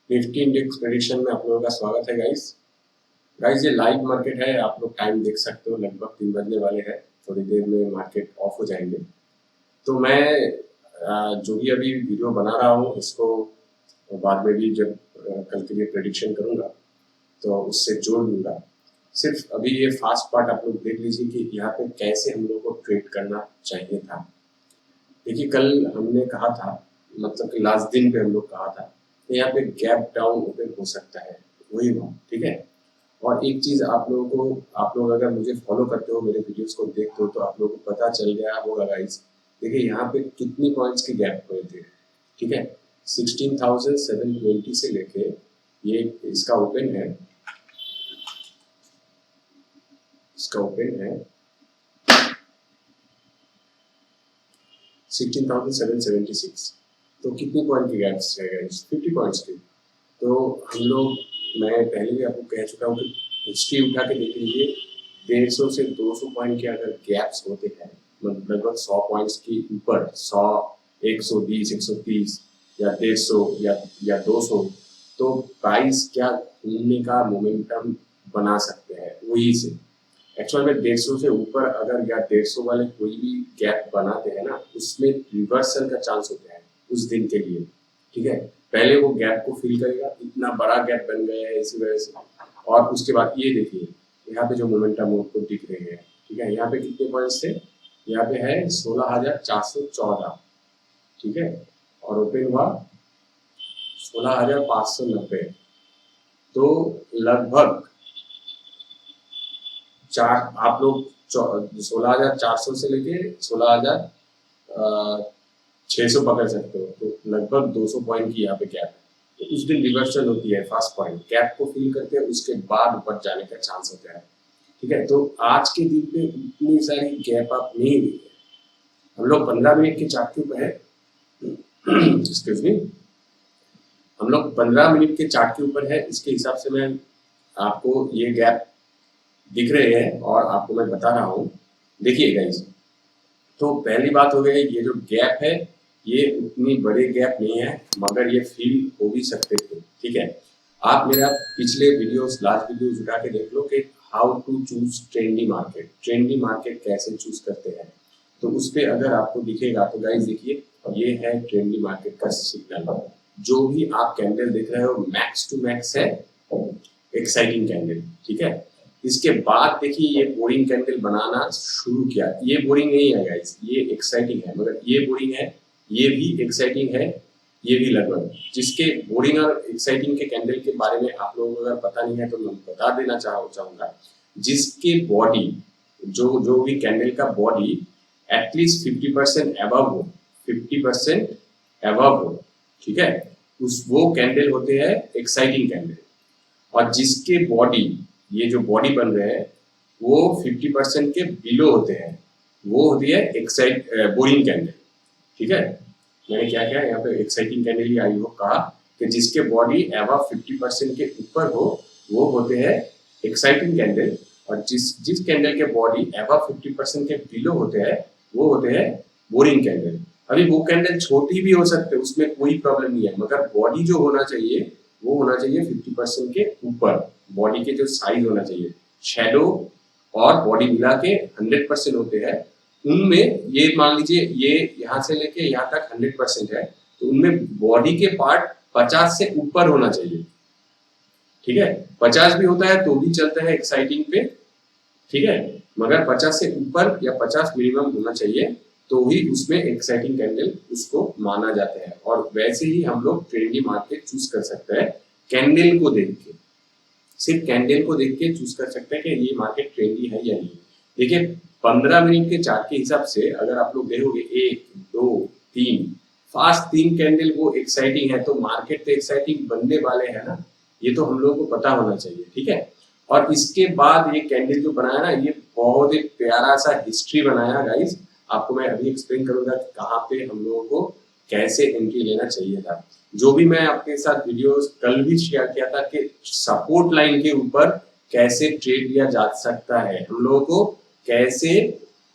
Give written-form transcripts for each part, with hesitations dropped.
Nifty index prediction में आप लोगों का स्वागत है गाइस। गाइस ये लाइव मार्केट है, आप लोग टाइम देख सकते हो, लगभग 3 बजने वाले हैं। थोड़ी देर में मार्केट ऑफ हो जाएंगे। तो मैं जो भी अभी वीडियो बना रहा हूँ इसको बाद में भी जब कल के लिए प्रेडिक्शन करूँगा तो उससे जोड़ लूँगा। सिर्फ अभी ये फास्ट पार्ट आप लोग देख लीजिए कि यहाँ पे कैसे हम लोग को ट्रेड करना चाहिए था। देखिए कल हमने कहा था, मतलब कि लास्ट दिन पे हम लोग कहा था कि यहाँ पे गैप डाउन ओपन हो सकता है, वही हुआ, ठीक है। और एक चीज आप लोगों को, आप लोग अगर मुझे फॉलो करते हो, मेरे वीडियोस को देखते हो तो आप लोगों को पता चल गया होगा गाइस। देखिए यहाँ पे कितनी पॉइंट्स की गैप हुए थे, ठीक है। 16,720 से लेके ये इसका ओपन है, इसका ओपन है 16,776। तो कितनी पॉइंट की गैप्स है गाइस? 50 पॉइंट्स की। तो हम लोग, मैं पहले भी आपको कह चुका हूँ कि हिस्ट्री उठा के देख लीजिए, 150 से 200 पॉइंट के अगर गैप्स होते हैं, मतलब लगभग 100 पॉइंट्स के ऊपर, 100, 120, 130 या 150 या 200, तो प्राइस क्या घूमने का मोमेंटम बना सकते हैं वही से। एक्चुअल में 150 से ऊपर अगर या 150 वाले कोई भी गैप बनाते हैं ना, उसमें रिवर्सल का चांस होता है उस दिन के लिए, ठीक है। पहले वो गैप को फिल करेगा, इतना बड़ा गैप बन गया है इसी वजह से, और उसके बाद ये देखिए यहाँ पे जो मोमेंटम आपको दिख रहे हैं, ठीक है। यहाँ पे कितने पॉइंट्स थे? यहाँ पे है 16,414, ठीक है, और ओपन हुआ 16,590। तो लगभग चार, आप लोग 16,400 से लेके 16,600 पकड़ सकते हो, तो लगभग 200 पॉइंट की यहाँ पे गैप है। तो उस दिन रिवर्सल होती है, फर्स्ट पॉइंट गैप को फिल करते हैं, उसके बाद ऊपर जाने का चांस होता है, ठीक है। तो आज के दिन पे इतनी सारी गैप आप नहीं हुई है। हम लोग 15 मिनट के चार्ट के ऊपर है, एक्सक्यूज मी, हम लोग 15 मिनट के चार्ट के ऊपर है। इसके हिसाब से मैं आपको ये गैप दिख रहे हैं और आपको मैं बता रहा हूँ। देखिए गाइस, तो पहली बात हो गई, ये जो गैप है ये उतनी बड़े गैप नहीं है, मगर ये फील हो भी सकते थे, ठीक है। आप मेरा पिछले वीडियोस, लास्ट वीडियोस उठा के देख लो कि how to choose trendy market, trendy market कैसे चूज करते हैं। तो उस पर अगर आपको दिखेगा तो गाइस देखिए, ये है ट्रेंडी मार्केट का सिग्नल। जो भी आप कैंडल देख रहे हो मैक्स टू मैक्स है एक्साइटिंग कैंडल, ठीक है। इसके बाद देखिए ये बोरिंग कैंडल बनाना शुरू किया। ये बोरिंग नहीं है गाइस, ये एक्साइटिंग है, मगर ये बोरिंग है, ये भी एक्साइटिंग है, ये भी लगभग। जिसके बोरिंग और एक्साइटिंग के कैंडल के बारे में आप लोगों को अगर पता नहीं है तो मैं बता देना चाहूंगा। जिसके बॉडी, जो भी कैंडल का बॉडी एटलीस्ट 50% अबव हो, 50% अबव हो, ठीक है, उस वो कैंडल होते हैं एक्साइटिंग कैंडल। और जिसके बॉडी, ये जो बॉडी बन रहे हैं वो 50% के बिलो होते हैं, वो होती है बोरिंग कैंडल, ठीक है। मैंने क्या क्या यहाँ पे एक्साइटिंग कैंडल ही आई हो कहा कि जिसके बॉडी अबव 50% के ऊपर हो वो होते हैं एक्साइटिंग कैंडल, और जिस कैंडल के बॉडी अबव 50% के बिलो होते हैं वो होते हैं बोरिंग कैंडल। अभी वो कैंडल छोटी भी हो सकते हैं, उसमें कोई प्रॉब्लम नहीं है, मगर बॉडी जो होना चाहिए वो होना चाहिए 50% के ऊपर। बॉडी के जो साइज होना चाहिए, शैडो और बॉडी मिला के 100% होते हैं उनमें। ये मान लीजिए ये यहाँ से लेके यहाँ तक 100% है, तो उनमें बॉडी के पार्ट 50 से ऊपर होना चाहिए, ठीक है। 50 भी होता है तो भी चलता है एक्साइटिंग पे, ठीक है, मगर 50 से ऊपर या 50 मिनिमम होना चाहिए, तो ही उसमें एक्साइटिंग कैंडल उसको माना जाता है। और वैसे ही हम लोग ट्रेंडी मार्केट चूज कर सकते हैं, कैंडल को देख के, सिर्फ कैंडल को देख के चूज कर सकते हैं कि ये मार्केट ट्रेंडी है या नहीं। देखिए 15 मिनट के चार्ट के हिसाब से अगर आप लोग देखोगे 1, 2, 3 फास्ट 3 कैंडल वो एक्साइटिंग है, तो मार्केट तो एक्साइटिंग बनने वाले हैं ना, ये तो हम लोगों को पता होना चाहिए, ठीक है। और इसके बाद ये कैंडल जो बनाया ना, ये बहुत ही प्यारा सा हिस्ट्री बनाया गाइस। आपको मैं अभी एक्सप्लेन करूंगा कि कहाँ पे हम लोगों को कैसे एंट्री लेना चाहिए था। जो भी मैं आपके साथ वीडियोस कल भी शेयर किया था कि सपोर्ट लाइन के ऊपर कैसे ट्रेड लिया जा सकता है, हम लोगों को कैसे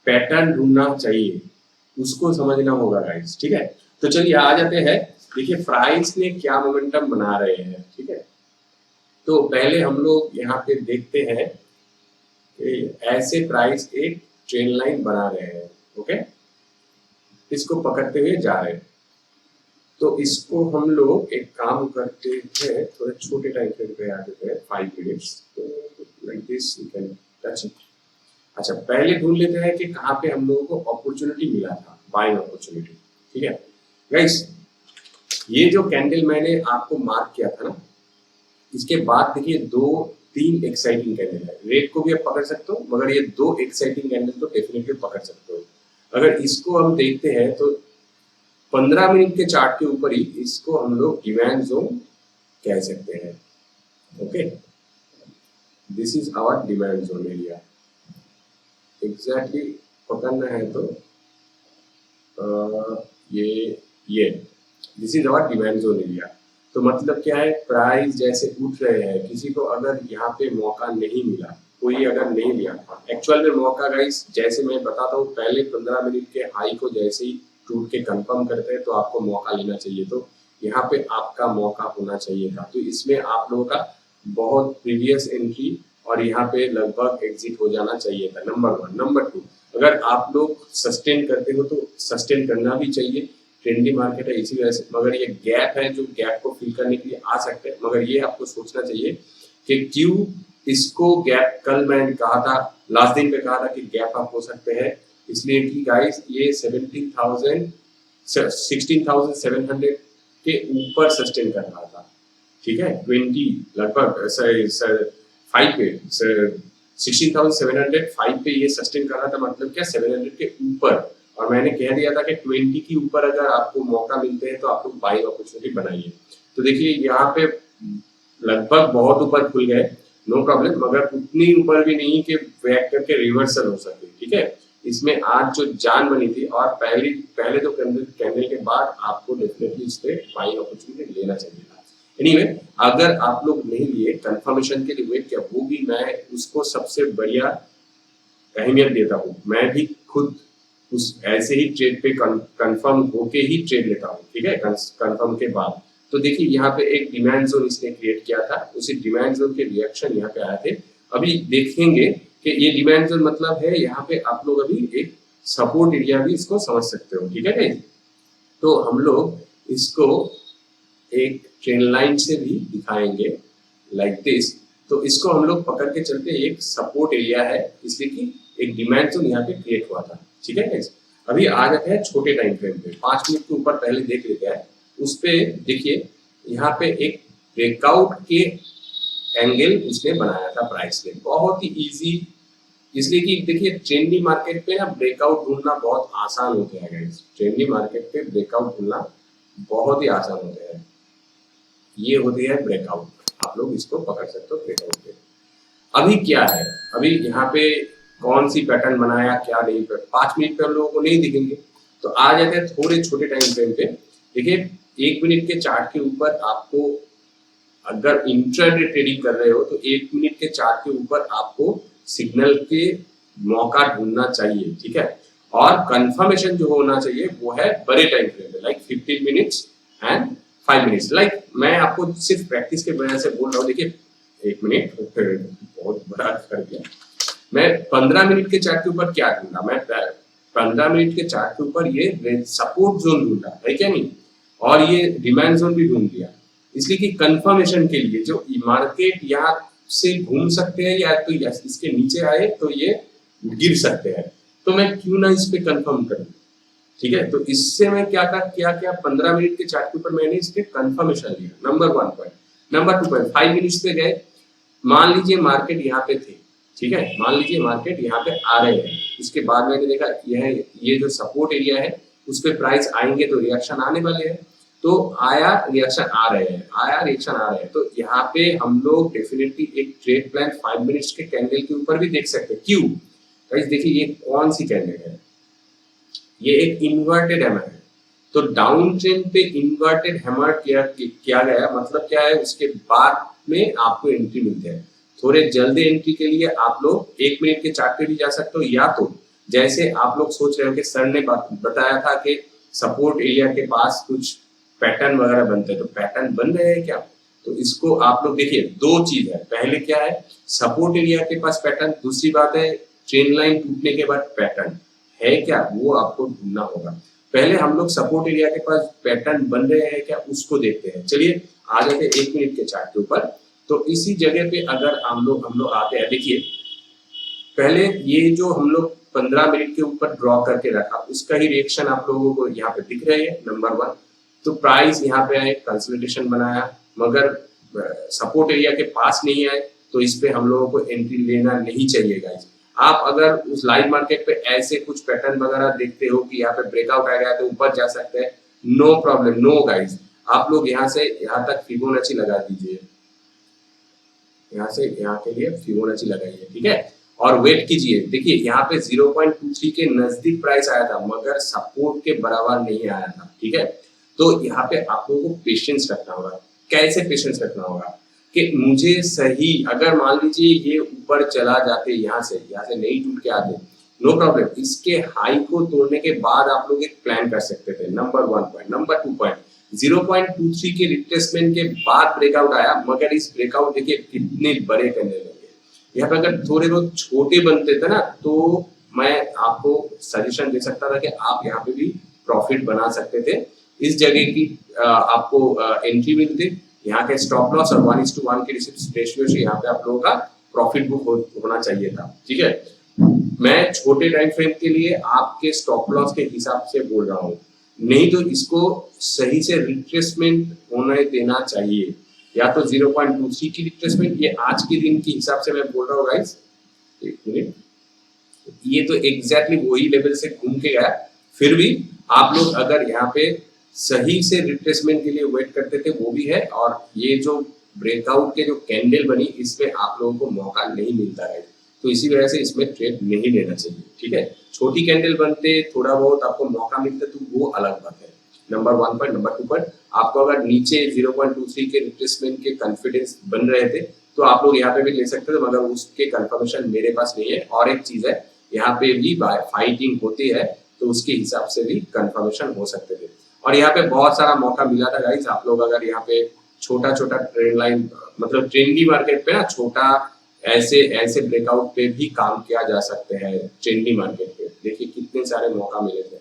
पैटर्न ढूंढना चाहिए, उसको समझना होगा गाइस, ठीक है। तो चलिए आ जाते हैं देखिए प्राइस ने क्या मोमेंटम बना रहे हैं, ठीक है। तो पहले हम लोग यहाँ पे देखते हैं कि ऐसे प्राइस एक ट्रेन लाइन बना रहे हैं, ओके, इसको पकड़ते हुए जा रहे हैं। तो इसको हम लोग एक काम करते हैं, थोड़े छोटे टाइम फ्रेम पे आ जाते हैं, 5 मिनट्स, तो like this you can touch it. अच्छा, पहले ढूंढ लेते हैं कि कहाँ पे हम लोगों को अपॉर्चुनिटी मिला था, बाइंग अपॉर्चुनिटी, ठीक है गाइस। ये जो कैंडल मैंने आपको मार्क किया था ना, इसके बाद देखिए 2-3 एक्साइटिंग कैंडल है। रेट को भी आप पकड़ सकते हो, मगर ये 2 एक्साइटिंग कैंडल तो डेफिनेटली पकड़ सकते हो। अगर इसको हम देखते हैं तो 15 मिनट के चार्ट के ऊपर ही इसको हम लोग डिमांड जोन कह सकते हैं, okay. This is our demand zone area. Exactly पकड़ना है तो ये this is our demand zone area. तो मतलब क्या है, प्राइस जैसे उठ रहे हैं, किसी को अगर यहाँ पे मौका नहीं मिला, कोई अगर नहीं लिया एक्चुअल में मौका गाइस, जैसे मैं बताता हूँ, पहले 15 मिनट के हाई को जैसे ही टूट के कंफर्म करते हैं तो आपको मौका लेना चाहिए। तो यहाँ पे आपका मौका होना चाहिए था। तो इसमें आप लोगों का बहुत प्रीवियस एंट्री और यहाँ पे लगभग एग्जिट हो जाना चाहिए था, नंबर 1। नंबर 2, अगर आप लोग सस्टेन करते हो तो सस्टेन करना भी चाहिए, ट्रेंडी मार्केट है इसी वजह से। मगर ये गैप है, जो गैप को फिल करने के लिए आ सकते हैं, मगर ये आपको सोचना चाहिए कि क्यों इसको गैप, कल मैंने कहा था, लास्ट दिन पे कहा था कि गैप अप हो सकते हैं, इसलिए कि गाइस ये 16,700 के ऊपर सस्टेन कर रहा था, ठीक है। 20 लगभग 5 पे 16,705 पे ये सस्टेन कर रहा था, मतलब क्या 700 के ऊपर। और मैंने कह दिया था कि 20 के ऊपर अगर आपको मौका मिलते हैं तो आप लोग बाइंग अपॉर्चुनिटी बनाइए। तो देखिए यहाँ पे लगभग बहुत ऊपर खुल गए, नो प्रॉब्लम, मगर उतनी ऊपर भी नहीं कि बैक करके रिवर्सल हो सके, ठीक है। इसमें आज जो जान बनी थी, और पहले तो कैंडल के बाद आपको डेफिनेटली इस पे बाइंग अपॉर्चुनिटी लेना चाहिए था। एनीवे, अगर आप लोग नहीं लिए, कंफर्मेशन के लिए वेट किया, वो भी मैं उसको सबसे बढ़िया अहमियत देता हूँ। मैं भी खुद उस ऐसे ही ट्रेड पे कंफर्म होके ही ट्रेड लेता हूँ, ठीक है, कंफर्म के बाद। तो देखिए यहाँ पे एक डिमांड जोन इसने क्रिएट किया था, उसी डिमांड जोन के रिएक्शन यहाँ पे आए थे। अभी देखेंगे कि ये डिमांड जोन मतलब है, यहाँ पे आप लोग अभी एक सपोर्ट एरिया भी इसको समझ सकते हो, ठीक है गाइस। तो हम लोग इसको एक ट्रेन लाइन से भी दिखाएंगे लाइक दिस। तो इसको हम लोग पकड़ के चलते, एक सपोर्ट एरिया है, इसलिए कि एक डिमांड जोन यहाँ पे क्रिएट हुआ था, ठीक है गाइस। अभी आ जाते हैं छोटे टाइम फ्रेम पे, 5 मिनट के ऊपर पहले देख लेते हैं। उस पे देखिए यहाँ पे एक ब्रेकआउट के एंगल उसने बनाया था प्राइस ने, बहुत ही इजी, इसलिए कि देखिए ट्रेंडी मार्केट पे ना ब्रेकआउट ढूंढना बहुत आसान होता है गाइस। ट्रेंडी मार्केट पे ब्रेकआउट ढूंढना बहुत ही आसान होता है। ये होती है ब्रेकआउट, आप लोग इसको पकड़ सकते हो ब्रेकआउट पे। अभी क्या है, अभी यहाँ पे कौन सी पैटर्न बनाया, क्या नहीं, 5 मिनट पे हम लोगों को नहीं दिखेंगे। तो आ जाते हैं थोड़े छोटे टाइम फ्रेम पे। देखिए 1 मिनट के चार्ट के ऊपर आपको, अगर इंट्राडे ट्रेडिंग कर रहे हो तो 1 मिनट के चार्ट के ऊपर आपको सिग्नल के मौका ढूंढना चाहिए, ठीक है। और कंफर्मेशन जो होना चाहिए वो है बड़े टाइम फ्रेम में, like 15 minutes and 5 minutes. Like मैं आपको सिर्फ प्रैक्टिस के वजह से बोल रहा हूँ। देखिए 1 मिनट बहुत बड़ा कर दिया। मैं 15 मिनट के चार्ट के ऊपर क्या ढूंढा, मैं 15 मिनट के चार्ट के ऊपर ये सपोर्ट जोन ढूंढा है क्या नहीं, और ये डिमांड जोन भी ढूंढ लिया, इसलिए कि कंफर्मेशन के लिए जो मार्केट यहाँ से घूम सकते हैं या तो इसके नीचे आए तो ये गिर सकते हैं, तो मैं क्यों ना इस पे कंफर्म करूं, ठीक है। तो इससे मैं क्या 15 मिनट के चार्ट के ऊपर मैंने इस पे कंफर्मेशन लिया, number 1 point. Number 2 point, 5 minutes पे गए, मान लीजिए मार्केट यहाँ पे थे, ठीक है, मान लीजिए मार्केट यहाँ पे आ रहे हैं, उसके बाद मैंने देखा ये जो सपोर्ट एरिया है उस पे प्राइस आएंगे तो रिएक्शन आने वाले हैं। तो आया रिएक्शन आ रहे हैं, आया रिएक्शन आ रहे हैं, तो यहाँ पे हम लोग डेफिनेटली एक ट्रेड प्लान 5 मिनट्स के कैंडल के ऊपर भी देख सकते हैं। क्यों गाइस, देखिए ये कौन सी कैंडल है, ये एक इन्वर्टेड हैमर है। तो डाउन ट्रेंड पे इन्वर्टेड हैमर किया गया, मतलब क्या है, उसके बाद में आपको एंट्री मिलते हैं। थोड़े जल्दी एंट्री के लिए आप लोग 1 मिनट के चार्ट पे भी जा सकते हो, या तो जैसे आप लोग सोच रहे हो कि सर ने बताया था कि सपोर्ट एरिया के पास कुछ पैटर्न वगैरह बनते हैं, तो पैटर्न बन रहे हैं क्या? तो इसको आप लोग देखिए, दो चीज है, पहले क्या है, सपोर्ट एरिया के पास पैटर्न, दूसरी बात है ट्रेंड लाइन टूटने के बाद पैटर्न है क्या, वो आपको ढूंढना होगा। पहले हम लोग सपोर्ट एरिया के पास पैटर्न बन रहे हैं क्या, उसको देखते हैं। चलिए आ जाते हैं 1 मिनट के चार्ट के ऊपर। तो इसी जगह पे अगर हम लोग आते हैं, देखिए पहले ये जो हम लोग 15 मिनट के ऊपर ड्रॉ करके रखा, उसका ही रिएक्शन आप लोगों को यहाँ पे दिख रही है, नंबर 1। तो प्राइस यहाँ पे आए, कंसोलिडेशन बनाया, मगर सपोर्ट एरिया के पास नहीं आए, तो इस पे हम लोगों को एंट्री लेना नहीं चाहिए गाइस। आप अगर उस लाइव मार्केट पे ऐसे कुछ पैटर्न वगैरह देखते हो कि यहाँ पे ब्रेकआउट आ गया तो ऊपर जा सकते हैं, नो प्रॉब्लम, नो गाइस। आप लोग यहाँ से यहाँ तक फिबोनाची लगा दीजिए, यहाँ से यहाँ के लिए फिबोनाची लगाइए, ठीक है, और वेट कीजिए। देखिए यहाँ पे 0.23 के नजदीक प्राइस आया था, मगर सपोर्ट के बराबर नहीं आया था, ठीक है। तो यहाँ पे आप लोगों को पेशेंस रखना होगा। कैसे पेशेंस रखना होगा कि मुझे सही, अगर मान लीजिए ये ऊपर चला जाते, यहाँ से नहीं टूट के आते, नो प्रॉब्लम, इसके हाई को तोड़ने के बाद आप लोग एक प्लान कर सकते थे, नंबर 1 पॉइंट। नंबर 2 पॉइंट, 0.23 के रिट्रेसमेंट के बाद ब्रेकआउट आया, मगर इस ब्रेकआउट देखिए कितने बड़े करने लगे। यहाँ पे अगर थोड़े बहुत छोटे बनते थे ना, तो मैं आपको सजेशन दे सकता था कि आप यहाँ पे भी प्रॉफिट बना सकते थे। इस जगह की आपको एंट्री मिलती, यहाँ के स्टॉप लॉस और 1:1 के रेशियो से यहाँ पे आप लोगों का प्रॉफिट बुक होना चाहिए था, ठीक है। मैं छोटे टाइम फ्रेम के लिए आपके स्टॉप लॉस के हिसाब से बोल रहा हूँ, नहीं तो इसको सही से रिट्रेसमेंट होने देना चाहिए। या तो 0.23 की रिट्रेसमेंट, ये आज के दिन के हिसाब से मैं बोल रहा हूँ गाइस, एक मिनट, ये तो एग्जैक्टली वही लेवल से घूम के गया। फिर भी आप लोग अगर यहाँ पे सही से रिट्रेसमेंट के लिए वेट करते थे, वो भी है, और ये जो ब्रेकआउट के जो कैंडल बनी, इसमें आप लोगों को मौका नहीं मिलता है, तो इसी वजह से इसमें ट्रेड नहीं लेना चाहिए, ठीक है। छोटी कैंडल बनते, थोड़ा बहुत आपको मौका मिलता, तो वो अलग बात है, नंबर 1 पॉइंट। नंबर 2 पॉइंट, आपको अगर नीचे 0.23 के रिट्रेसमेंट के कॉन्फिडेंस बन रहे थे, तो आप लोग यहाँ पे भी ले सकते थे, मगर उसके कंफर्मेशन मेरे पास नहीं है। और एक चीज है, यहाँ पे भी फाइटिंग होती है, तो उसके हिसाब से भी कंफर्मेशन हो सकते थे। और यहाँ पे बहुत सारा मौका मिला था गाइस, आप लोग अगर यहाँ पे छोटा छोटा ट्रेंड लाइन, मतलब ट्रेंडी मार्केट पे ना, छोटा ऐसे ब्रेकआउट पे भी काम किया जा सकते हैं। ट्रेंडी मार्केट पे देखिए कितने सारे मौका मिले थे,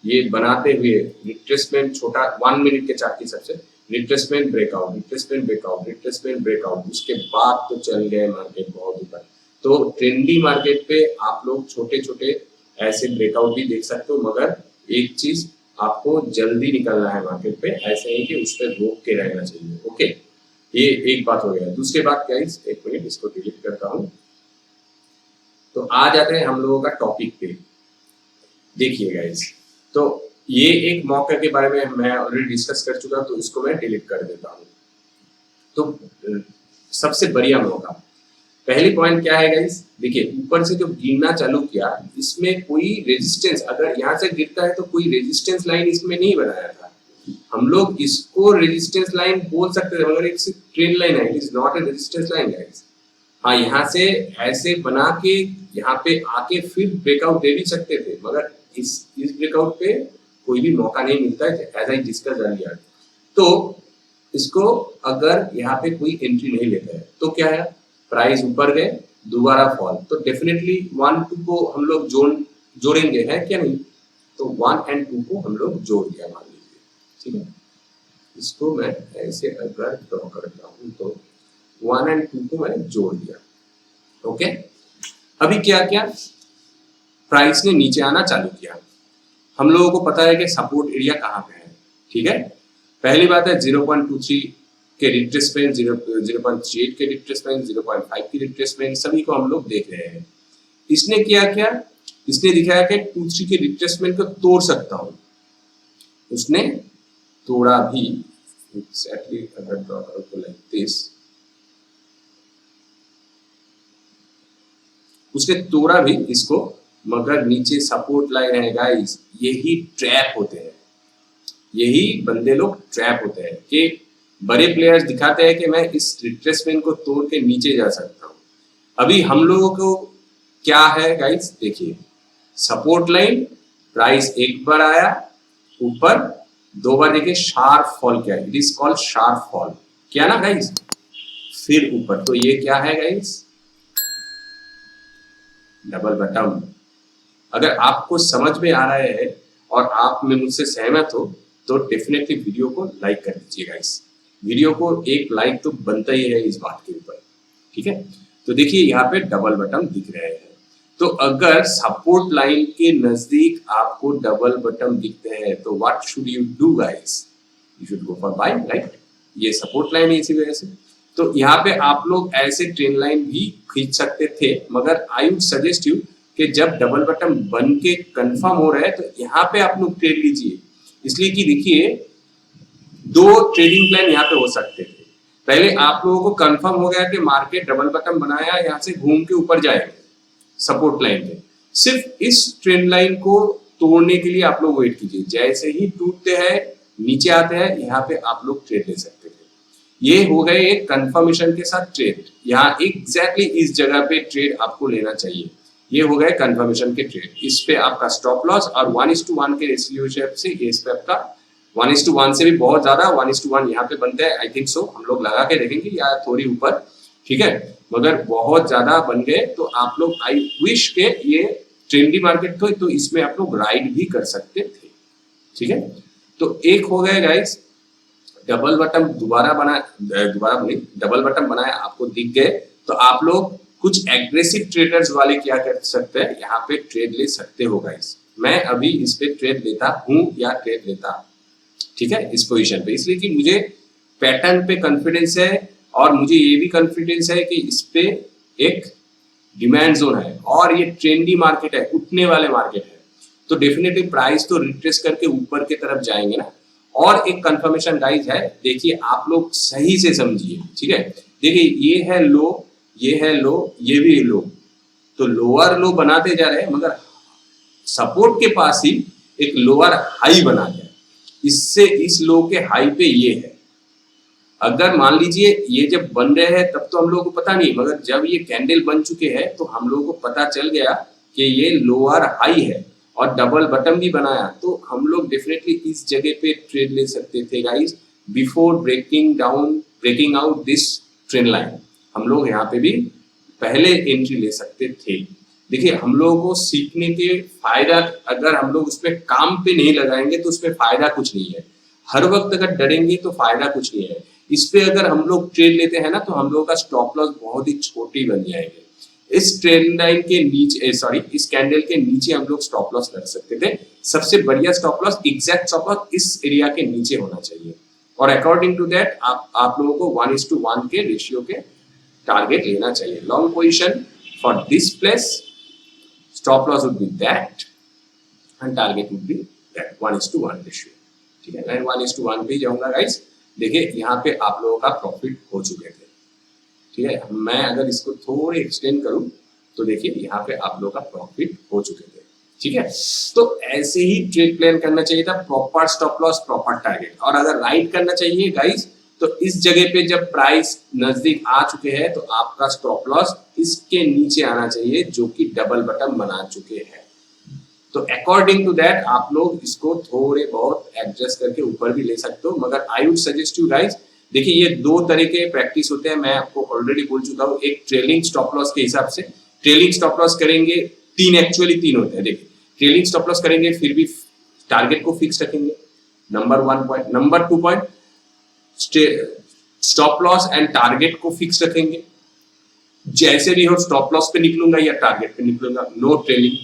ये बनाते हुए रिट्रेसमेंट, छोटा 1 मिनट के चार्ट की सबसे, retracement breakout, retracement breakout, retracement breakout, उसके बाद तो चल गए मार्केट बहुत ऊपर। तो ट्रेंडी मार्केट पे आप लोग छोटे छोटे ऐसे ब्रेकआउट भी देख सकते हो, मगर एक चीज, आपको जल्दी निकलना है मार्केट पे, ऐसे नहीं कि उस पर रोक के रहना चाहिए, ओके। ये एक बात हो गया। दूसरी बात गाइस, एक मिनट इसको डिलीट करता हूं। तो आ जाते हैं हम लोगों का टॉपिक पे। देखिए गाइस, तो ये एक मौके के बारे में मैं ऑलरेडी डिस्कस कर चुका, तो इसको मैं डिलीट कर देता हूँ। तो सबसे बढ़िया मौका, पहली पॉइंट क्या है गाइस, देखिए ऊपर से जो गिरना चालू किया, इसमें कोई रेजिस्टेंस, अगर यहाँ से गिरता है तो कोई रेजिस्टेंस लाइन इसमें नहीं बनाया था। हम लोग इसको रेजिस्टेंस लाइन बोल सकते थे, मगर एक ट्रेंड लाइन है, it is not a resistance line guys. हाँ, यहाँ से ऐसे बना के यहाँ पे आके फिर ब्रेकआउट दे भी सकते थे, मगर इस ब्रेकआउट पे कोई भी मौका नहीं मिलता है, एज आई डिस्कस अर्लियर। तो इसको अगर यहाँ पे कोई एंट्री नहीं लेता है, तो क्या है, प्राइस ऊपर गए, दोबारा फॉल, तो डेफिनेटली 1 2 को हम लोग जोड़ेंगे, है क्या नहीं? तो 1 और 2 को हम लोग जोड़ दिया, मान लीजिए, ठीक है। इसको मैं ऐसे अगर ड्रॉ करता हूँ, तो 1 और 2 को मैं जोड़ दिया, ओके। अभी क्या किया, प्राइस ने नीचे आना चालू किया। हम लोगों को पता है कि सपोर्ट एरिया कहाँ पे है, ठीक है। पहली बात है 0.23 के रिट्रेसमेंट, 0.38 के रिट्रेसमेंट, 0.5 की रिट्रेसमेंट, सभी को हम लोग देख रहे हैं। इसने किया क्या, इसने दिखाया कि 23 के रिट्रेसमेंट को तोड़ सकता हूं, उसने तोड़ा भी। एग्जैक्टली अगर ड्रॉ करो तो लाइक दिस, उसने तोड़ा भी इसको, मगर नीचे सपोर्ट लाइन है गाइस। यही ट्रैप होते हैं, यही बंदे लोग ट्रैप होते हैं कि बड़े प्लेयर्स दिखाते हैं कि मैं इस रिट्रेसमेंट को तोड़ के नीचे जा सकता हूं। अभी हम लोगों को क्या है गाइस, देखिए सपोर्ट लाइन, प्राइस एक बार आया ऊपर, दो बार देखिए शार्प फॉल किया, it is called sharp fall किया ना गाइस, फिर ऊपर, तो ये क्या है गाइस, डबल बटन। अगर आपको समझ में आ रहा है और आप में मुझसे सहमत हो तो डेफिनेटली वीडियो को लाइक कर दीजिए गाइस, वीडियो को एक लाइक तो बनता ही है इस बात के ऊपर, ठीक है। तो देखिए यहाँ पे डबल बटन दिख रहे हैं, तो अगर सपोर्ट लाइन के नजदीक आपको डबल बटन दिखते हैं तो what should you do guys, you should go for buy, right. ये सपोर्ट लाइन है इसी वजह से, तो यहाँ पे आप लोग ऐसे ट्रेंड लाइन भी खींच सकते थे, मगर आई वुड सजेस्ट यू कि जब डबल बटन बन के कंफर्म हो रहा है तो यहाँ पे आप लोग ट्रेड लीजिए, इसलिए कि देखिए दो ट्रेडिंग प्लान यहाँ पे हो सकते थे। पहले आप लोगों को कंफर्म हो गया कि मार्केट डबल बटन बनाया, यहाँ से घूम के ऊपर जाएगा सपोर्ट लाइन पे, सिर्फ इस ट्रेंड लाइन को तोड़ने के लिए आप लोग वेट कीजिए, जैसे ही टूटते हैं नीचे आते हैं यहाँ पे आप लोग ट्रेड ले सकते थे। ये हो गए एक कंफर्मेशन के साथ ट्रेड, यहाँ एग्जैक्टली इस जगह पे ट्रेड आपको लेना चाहिए, ये हो गए कंफर्मेशन के ट्रेड। इस पे आपका स्टॉप लॉस और 1:1 के रेशियो से इस पे आपका 1:1 से भी बहुत ज्यादा 1:1 यहाँ पे बनते हैं, आई थिंक सो, हम लोग लगा के देखेंगे या थोड़ी ऊपर, ठीक है, मगर बहुत ज्यादा बन गए तो आप लोग आई विश के ये ट्रेंडी मार्केट तो इसमें आप लोग राइड भी कर सकते थे, ठीक है। तो एक हो गए guys double button double button बनाया आपको दिख गए, तो आप लोग कुछ एग्रेसिव ट्रेडर्स वाले क्या कर सकते हैं, यहाँ पे ट्रेड ले सकते हो गाइस। मैं अभी इस पे ट्रेड लेता हूँ या ट्रेड लेता, ठीक है, इस पोजीशन पे, इसलिए कि मुझे पैटर्न पे कॉन्फिडेंस है और मुझे ये भी कॉन्फिडेंस है कि इस पे एक डिमांड जोन है और ये ट्रेंडी मार्केट है, उठने वाले मार्केट है, तो डेफिनेटली प्राइस तो रिट्रेस करके ऊपर की तरफ जाएंगे ना। और एक कंफर्मेशन गाइस है, देखिए आप लोग सही से समझिए, ठीक है, देखिए ये है लो, ये है लो, ये भी लो, तो लोअर लो बनाते जा रहे हैं मगर सपोर्ट के पास ही एक लोअर हाई बना दिया, इससे इस लो के हाई पे ये है। अगर मान लीजिए ये जब बन रहे हैं तब तो हम लोगों को पता नहीं, मगर जब ये कैंडल बन चुके हैं तो हम लोगों को पता चल गया कि ये लोअर हाई है और डबल बटन भी बनाया, तो हम लोग डेफिनेटली इस जगह पे ट्रेड ले सकते थे guys, before breaking out this trend line, हम लोग यहाँ पे भी पहले एंट्री ले सकते थे। देखिए हम लोगों को सीखने के फायदा, अगर हम लोग उसमें काम पे नहीं लगाएंगे तो उसमें फायदा कुछ नहीं है, हर वक्त अगर डरेंगे तो फायदा कुछ नहीं है। इस पे अगर हम लोग ट्रेड लेते हैं ना तो हम लोगों का स्टॉप लॉस बहुत ही छोटी बन जाएंगे, इस ट्रेंड लाइन के नीचे इस कैंडल के नीचे हम लोग स्टॉप लॉस कर सकते थे। सबसे बढ़िया stop loss, exact stop loss इस एरिया के नीचे होना चाहिए और अकॉर्डिंग टू दैट आप लोगों को 1:1 के रेशियो के टारगेट लेना चाहिए। Long position for this place, stop loss would be that and target would be that 1:1 ratio, ठीक है, मैं 1:1 पे जाऊंगा गाइस। देखिए यहाँ पे आप लोगों का प्रॉफिट हो चुके थे, ठीक है, मैं अगर इसको थोड़ी एक्सटेंड करूं तो देखिए यहाँ पे आप लोगों का प्रॉफिट हो चुके थे, ठीक है। तो ऐसे ही ट्रेड प्लान करना चाहिए था, proper stop loss, proper target, और अगर राइट करना चाहिए गाइस तो इस जगह पे जब प्राइस नजदीक आ चुके हैं तो आपका स्टॉप लॉस इसके नीचे आना चाहिए जो कि डबल बटन बना चुके हैं। तो अकॉर्डिंग टू दैट आप लोग इसको थोड़े बहुत एडजस्ट करके ऊपर भी ले सकते हो, मगर I would suggest you guys, देखिए ये दो तरह के प्रैक्टिस होते हैं, मैं आपको ऑलरेडी बोल चुका हूँ। एक ट्रेलिंग स्टॉप लॉस के हिसाब से, ट्रेलिंग स्टॉप लॉस करेंगे, तीन होते हैं। देखिए ट्रेलिंग स्टॉप लॉस करेंगे फिर भी टारगेट को फिक्स रखेंगे, number 1 point. Number 2 point, stop loss and target को फिक्स रखेंगे, जैसे भी हो स्टॉप लॉस पे निकलूंगा या टारगेट पे निकलूंगा, no trailing.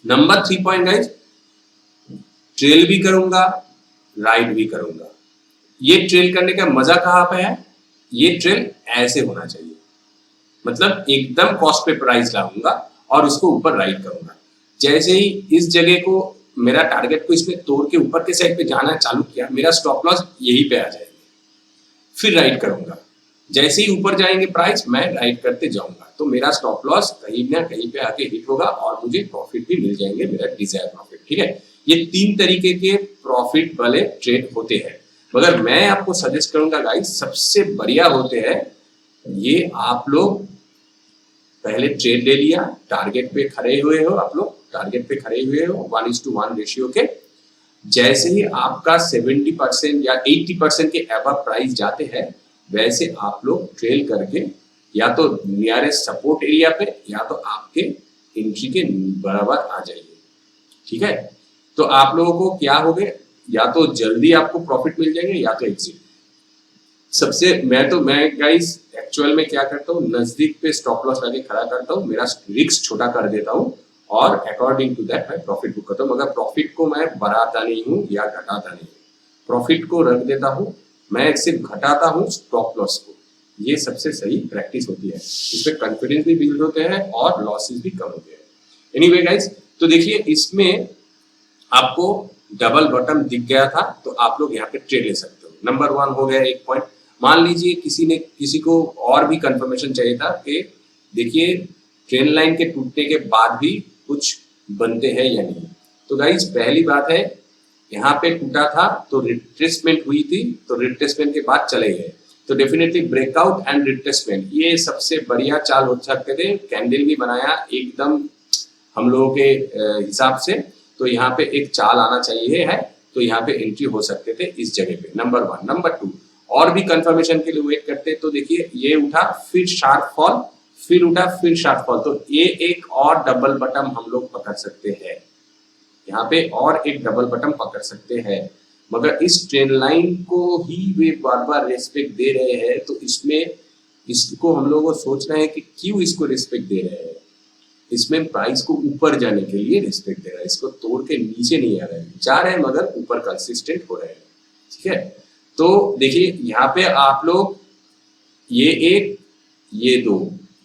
Number 3 point guys, trail भी करूंगा, राइड भी करूंगा। ये ट्रेल करने का मजा कहाँ पे है, ये ट्रेल ऐसे होना चाहिए, मतलब एकदम कॉस्ट पे प्राइस लाऊंगा और उसको ऊपर राइड करूंगा। जैसे ही इस जगह को मेरा टारगेट को इसमें तोड़ के ऊपर के साइड पे जाना चालू किया, मेरा स्टॉप लॉस यही पे आ जाएगा, फिर राइड करूंगा। जैसे ही ऊपर जाएंगे प्राइस मैं राइड करते जाऊंगा, तो मेरा स्टॉप लॉस कहीं ना कहीं पे आके हिट होगा और मुझे प्रॉफिट भी मिल जाएंगे, मेरा डिजायर प्रॉफिट, ठीक है। ये 3 तरीके के प्रॉफिट वाले ट्रेड होते हैं, मगर मैं आपको सजेस्ट करूंगा गाइस, सबसे बढ़िया होते हैं ये आप लोग पहले ट्रेड ले लिया, टारगेट पे खड़े हुए हो, आप लोग टारगेट पे खड़े हुए हो 1:1 रेशियो के, जैसे ही आपका 70% या 80% के अबव प्राइस जाते हैं, वैसे आप लोग ट्रेल करके या तो नियरेस्ट सपोर्ट एरिया पे या तो आपके एंट्री के बराबर आ जाइए। ठीक है, तो आप लोगों को क्या हो गए, या तो जल्दी आपको प्रॉफिट मिल जाएंगे या तो एग्जिट। सबसे मैं गाइस एक्चुअल में क्या करता हूँ, नजदीक पे स्टॉप लॉस लगे खड़ा करता हूँ, मेरा रिस्क छोटा कर देता हूँ और अकॉर्डिंग टू दैट मैं प्रॉफिट बुक करता हूँ। मगर प्रॉफिट को मैं बढ़ाता नहीं हूँ या घटाता नहीं हूँ, प्रॉफिट को रख देता हूँ, मैं सिर्फ घटाता हूँ स्टॉप लॉस को। ये सबसे सही प्रैक्टिस होती है, इसमें कॉन्फिडेंस भी बिल्ड होते हैं और लॉसेस भी कम होते हैं। एनीवे गाइस, तो देखिए इसमें आपको डबल बटन दिख गया था, तो आप लोग यहाँ पे ट्रेड ले सकते हो। नंबर 1 हो गया एक पॉइंट। मान लीजिए किसी को और भी कंफर्मेशन चाहिए था कि देखिए ट्रेन लाइन के टूटने के बाद भी कुछ बनते हैं या नहीं। तो गाइस पहली बात है, यहाँ पे टूटा था तो रिट्रेसमेंट हुई थी, तो रिट्रेसमेंट के बाद चले गए, तो डेफिनेटली ब्रेकआउट एंड रिट्रेसमेंट ये सबसे बढ़िया चाल हो सकते थे। कैंडल भी बनाया एकदम हम लोगों के हिसाब से, तो यहाँ पे एक चाल आना चाहिए है, तो यहाँ पे एंट्री हो सकते थे इस जगह पे। नंबर 1। नंबर 2, और भी कंफर्मेशन के लिए वेट करते, तो देखिए ये उठा फिर शार्प फॉल, फिर उठा फिर शार्प फॉल, तो ये एक और डबल बटन हम लोग पकड़ सकते हैं, यहाँ पे और एक डबल बटन पकड़ सकते हैं। मगर इस ट्रेन लाइन को ही वे बार बार रेस्पेक्ट दे रहे हैं, तो इसमें इसको हम लोगों को सोचना है कि क्यों इसको रिस्पेक्ट दे रहे हैं। इसमें प्राइस को ऊपर जाने के लिए रिस्पेक्ट दे रहा है, इसको तोड़ के नीचे नहीं आ रहा है, जा रहे हैं मगर ऊपर कंसिस्टेंट हो रहे हैं। ठीक है, तो देखिए यहाँ पे आप लोग ये एक ये दो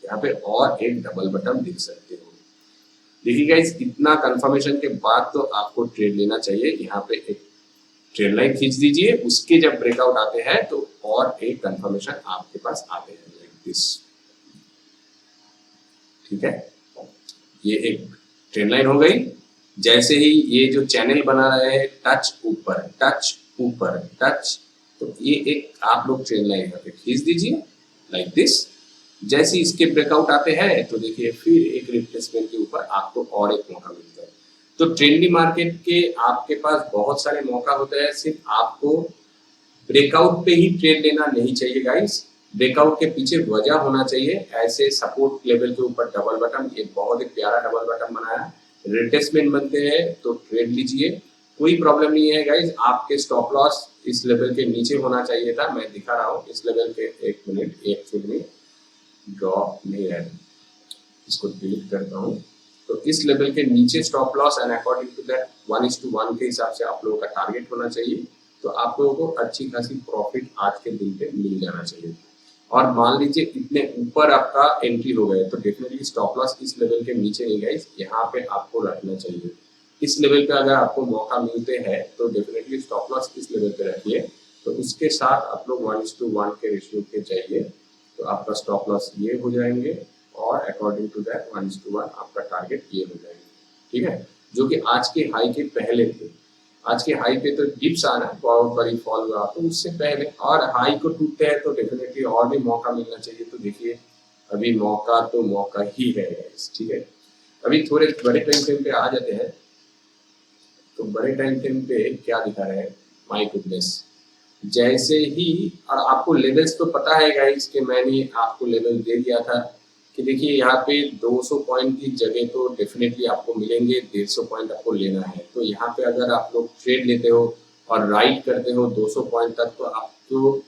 यहाँ पे और एक डबल बटन देख सकते हो। देखिए गाइस, इतना कंफर्मेशन के बाद तो आपको ट्रेड लेना चाहिए। यहाँ पे एक ट्रेड लाइन खींच दीजिए, उसके जब ब्रेकआउट आते हैं तो और एक कंफर्मेशन आपके पास आते हैं लाइक दिस। ठीक है, ये एक ट्रेंड लाइन हो गई। जैसे ही ये जो चैनल बना रहे हैं टच ऊपर टच ऊपर टच, तो ये एक आप लोग ट्रेंड लाइन यहाँ पे खींच दीजिए लाइक दिस। जैसे इसके ब्रेकआउट आते हैं तो देखिए फिर एक रिप्लेसमेंट के ऊपर आपको और एक मौका मिलता है। तो ट्रेंडी मार्केट के आपके पास बहुत सारे मौका होते हैं, सिर्फ आपको ब्रेकआउट पे ही ट्रेड लेना नहीं चाहिए गाइस। ब्रेकआउट के पीछे वजह होना चाहिए, ऐसे सपोर्ट लेवल के ऊपर डबल बटन, ये बहुत ही प्यारा डबल बटन बनाया, रिट्रेसमेंट बनते हैं तो ट्रेड लीजिए, कोई प्रॉब्लम नहीं है गाइस। आपके स्टॉप लॉस इस लेवल के नीचे होना चाहिए था, मैं दिखा रहा हूँ इस लेवल के। एक मिनट, एक्चुअली ड्रॉ नहीं है, इसको डिलीट करता हूँ। तो इस लेवल के नीचे stop loss and according to that 1:1 के हिसाब से आप लोगों का टारगेट होना चाहिए, तो आप लोगों को अच्छी खासी प्रॉफिट आज के दिन पे मिल जाना चाहिए। और मान लीजिए इतने ऊपर आपका एंट्री हो गए, तो डेफिनेटली स्टॉप लॉस इस लेवल के नीचे नहीं गाइस, यहाँ पे आपको रखना चाहिए। इस लेवल पे अगर आपको मौका मिलते हैं तो डेफिनेटली स्टॉप लॉस इस लेवल पे रखिए, तो उसके साथ आप लोग 1:1 के रेशियो के चाहिए, तो आपका स्टॉप लॉस ये हो जाएंगे और अकॉर्डिंग टू दैट 1:1 आपका टारगेट ये हो जाएंगे। ठीक है, जो कि आज के हाई के पहले थे। आज के हाई पे तो डिप्स आना बहुत बड़ी फॉल हुआ, तो उससे पहले और हाई को टूटते हैं तो डेफिनेटली और भी मौका मिलना चाहिए। तो देखिए अभी मौका तो मौका ही है। ठीक है, अभी थोड़े बड़े टाइम फ्रेम पे आ जाते हैं, तो बड़े टाइम फ्रेम पे क्या दिखा रहे हैं, माय गुडनेस। जैसे ही, और आपको लेवल्स तो पता है गाइस कि मैंने आपको लेवल दे दिया था कि देखिए यहाँ पे 200 पॉइंट की जगह तो डेफिनेटली आपको मिलेंगे, 150 पॉइंट आपको लेना है। तो यहाँ पे अगर आप लोग ट्रेड लेते हो और राइट करते हो 200 पॉइंट तक, तो आपको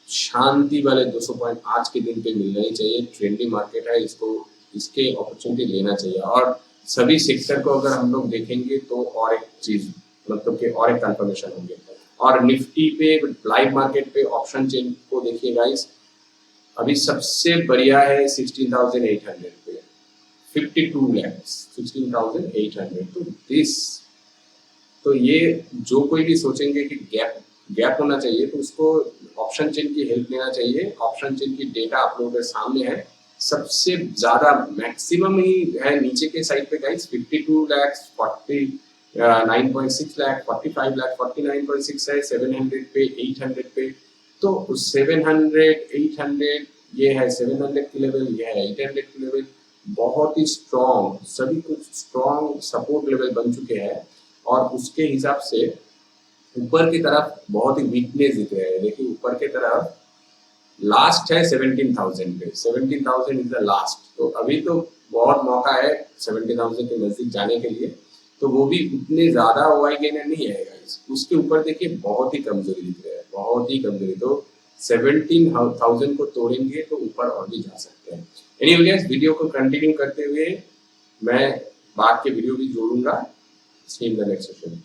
शांति वाले 200 पॉइंट आज के दिन पे मिलना ही चाहिए। ट्रेंडी मार्केट है, इसको इसके अपॉर्चुनिटी लेना चाहिए। और सभी सेक्टर को अगर हम लोग देखेंगे तो और एक चीज मतलब कि और एक कंफर्मेशन होंगे। और निफ्टी पे लाइव मार्केट पे ऑप्शन चेन को देखिए गाइस, अभी सबसे बढ़िया है 16,800 पे, 52 लाख 16,800। तो दिस, तो ये जो कोई भी सोचेंगे कि गैप होना चाहिए, तो उसको ऑप्शन चेन की हेल्प लेना चाहिए। ऑप्शन चेन की डेटा आप लोगों के सामने है, सबसे ज्यादा मैक्सिमम ही है नीचे के साइड पे गाइस, 52 लाख 9.6 लाख 45 लाख 49.6 है, 700 पे 800 पे। तो 700 800 ये है 700 की लेवल, ये है 800 की लेवल, बहुत ही स्ट्रॉन्ग, सभी कुछ स्ट्रॉन्ग सपोर्ट लेवल बन चुके हैं। और उसके हिसाब से ऊपर की तरफ बहुत ही वीकनेस दिख रहा है। देखिए ऊपर की तरफ लास्ट है 17,000 पे, 17,000 इज द लास्ट। तो अभी तो बहुत मौका है 17,000 के नजदीक जाने के लिए, तो वो भी उतने ज्यादा ओआई गेनर नहीं है गाइस। उसके ऊपर देखिए बहुत ही कमजोरी दिख रहा है, बहुत ही कमजोरी। तो 17,000 को तोड़ेंगे तो ऊपर और भी जा सकते हैं। एनीवे गाइस, वीडियो को कंटिन्यू करते हुए मैं बाद के वीडियो भी जोड़ूंगा। सी इन द नेक्स्ट सेशन।